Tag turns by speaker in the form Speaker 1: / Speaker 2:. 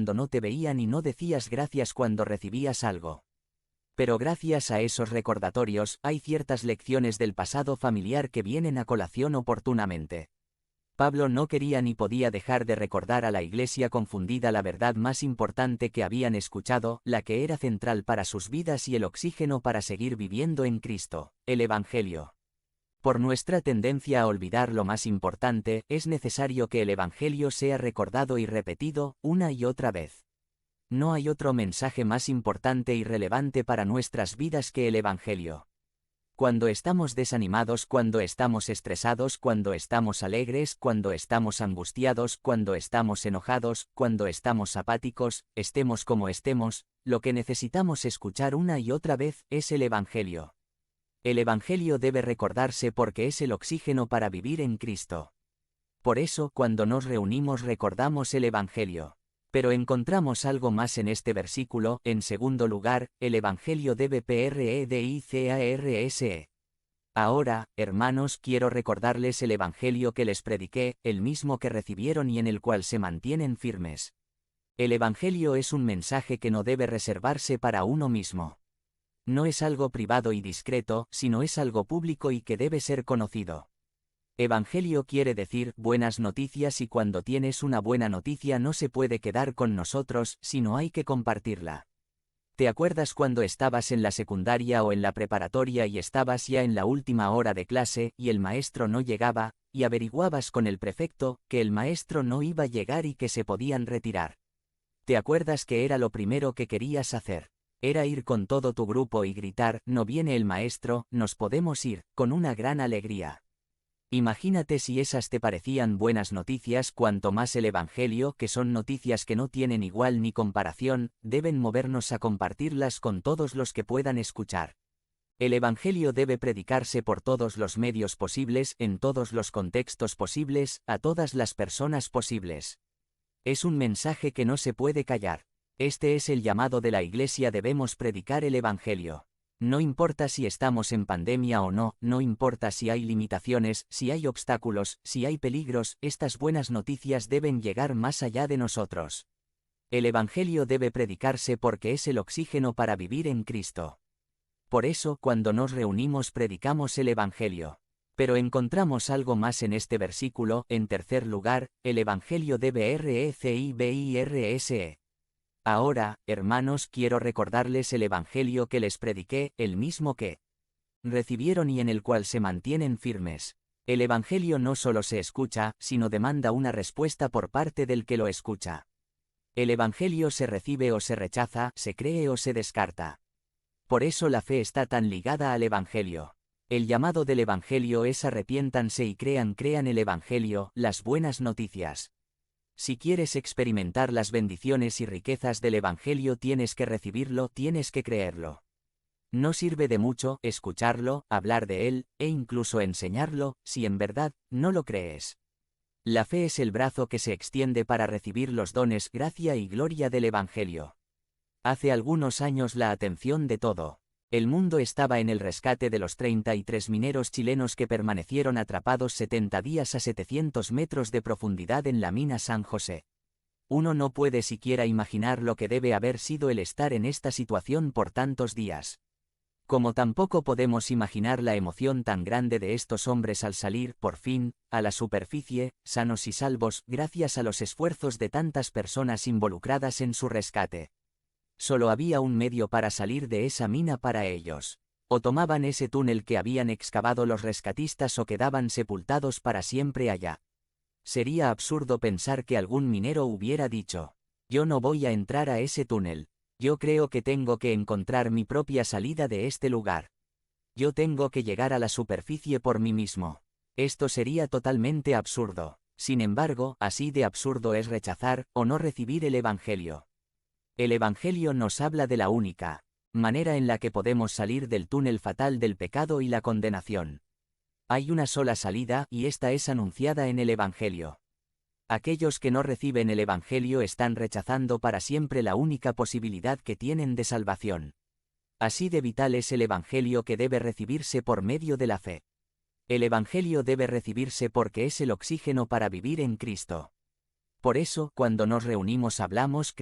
Speaker 1: cuando no te veían y no decías gracias cuando recibías algo. Pero gracias a esos recordatorios, hay ciertas lecciones del pasado familiar que vienen a colación oportunamente. Pablo no quería ni podía dejar de recordar a la iglesia confundida la verdad más importante que habían escuchado, la que era central para sus vidas y el oxígeno para seguir viviendo en Cristo, el Evangelio. Por nuestra tendencia a olvidar lo más importante, es necesario que el Evangelio sea recordado y repetido, una y otra vez. No hay otro mensaje más importante y relevante para nuestras vidas que el Evangelio. Cuando estamos desanimados, cuando estamos estresados, cuando estamos alegres, cuando estamos angustiados, cuando estamos enojados, cuando estamos apáticos, estemos como estemos, lo que necesitamos escuchar una y otra vez es el Evangelio. El Evangelio debe recordarse porque es el oxígeno para vivir en Cristo. Por eso, cuando nos reunimos recordamos el Evangelio. Pero encontramos algo más en este versículo. En segundo lugar, el Evangelio debe predicarse. Ahora, hermanos, quiero recordarles el Evangelio que les prediqué, el mismo que recibieron y en el cual se mantienen firmes. El Evangelio es un mensaje que no debe reservarse para uno mismo. No es algo privado y discreto, sino es algo público y que debe ser conocido. Evangelio quiere decir buenas noticias y cuando tienes una buena noticia no se puede quedar con nosotros, sino hay que compartirla. ¿Te acuerdas cuando estabas en la secundaria o en la preparatoria y estabas ya en la última hora de clase y el maestro no llegaba, y averiguabas con el prefecto que el maestro no iba a llegar y que se podían retirar? ¿Te acuerdas que era lo primero que querías hacer? Era ir con todo tu grupo y gritar, no viene el maestro, nos podemos ir, con una gran alegría. Imagínate si esas te parecían buenas noticias, cuanto más el Evangelio, que son noticias que no tienen igual ni comparación, deben movernos a compartirlas con todos los que puedan escuchar. El Evangelio debe predicarse por todos los medios posibles, en todos los contextos posibles, a todas las personas posibles. Es un mensaje que no se puede callar. Este es el llamado de la Iglesia, debemos predicar el Evangelio. No importa si estamos en pandemia o no, no importa si hay limitaciones, si hay obstáculos, si hay peligros, estas buenas noticias deben llegar más allá de nosotros. El Evangelio debe predicarse porque es el oxígeno para vivir en Cristo. Por eso, cuando nos reunimos predicamos el Evangelio. Pero encontramos algo más en este versículo. En tercer lugar, el Evangelio debe recibirse. Ahora, hermanos, quiero recordarles el Evangelio que les prediqué, el mismo que recibieron y en el cual se mantienen firmes. El Evangelio no solo se escucha, sino demanda una respuesta por parte del que lo escucha. El Evangelio se recibe o se rechaza, se cree o se descarta. Por eso la fe está tan ligada al Evangelio. El llamado del Evangelio es arrepiéntanse y crean el Evangelio, las buenas noticias. Si quieres experimentar las bendiciones y riquezas del Evangelio tienes que recibirlo, tienes que creerlo. No sirve de mucho escucharlo, hablar de él, e incluso enseñarlo, si en verdad no lo crees. La fe es el brazo que se extiende para recibir los dones, gracia y gloria del Evangelio. Hace algunos años la atención de todo el mundo estaba en el rescate de los 33 mineros chilenos que permanecieron atrapados 70 días a 700 metros de profundidad en la mina San José. Uno no puede siquiera imaginar lo que debe haber sido el estar en esta situación por tantos días. Como tampoco podemos imaginar la emoción tan grande de estos hombres al salir, por fin, a la superficie, sanos y salvos, gracias a los esfuerzos de tantas personas involucradas en su rescate. Solo había un medio para salir de esa mina para ellos. O tomaban ese túnel que habían excavado los rescatistas o quedaban sepultados para siempre allá. Sería absurdo pensar que algún minero hubiera dicho, yo no voy a entrar a ese túnel, yo creo que tengo que encontrar mi propia salida de este lugar. Yo tengo que llegar a la superficie por mí mismo. Esto sería totalmente absurdo. Sin embargo, así de absurdo es rechazar o no recibir el Evangelio. El Evangelio nos habla de la única manera en la que podemos salir del túnel fatal del pecado y la condenación. Hay una sola salida y esta es anunciada en el Evangelio. Aquellos que no reciben el Evangelio están rechazando para siempre la única posibilidad que tienen de salvación. Así de vital es el Evangelio que debe recibirse por medio de la fe. El Evangelio debe recibirse porque es el oxígeno para vivir en Cristo. Por eso, cuando nos reunimos hablamos, creemos